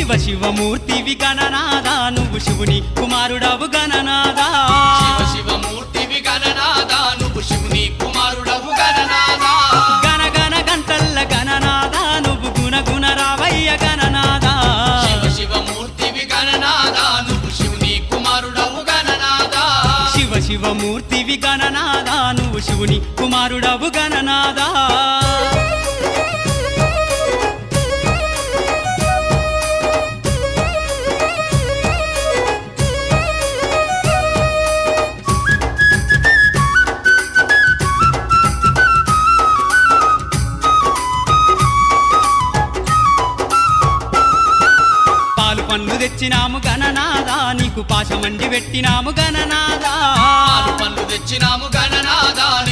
శివ శివమూర్తివి గణనాదా నువ్వు శివుని కుమారుడవు గణనాదా శివ శివమూర్తివి గణనాదా నువ్వు శివుని కుమారుడవు గణనాదా గణ గణ గంటల్ల గణనాదా నువ్వు గుణ గుణ రావయ్య గణనాదా శివ శివమూర్తివి గణనాదా నువ్వు శివుని కుమారుడవు గణనాదా శివ శివమూర్తివి గణనాదా నువ్వు శివుని కుమారుడవు గణనాదా పండ్లు తెచ్చినాము గణనాదా నీకు పాశమండి పెట్టినాము గణనాదా పండ్లు తెచ్చినాము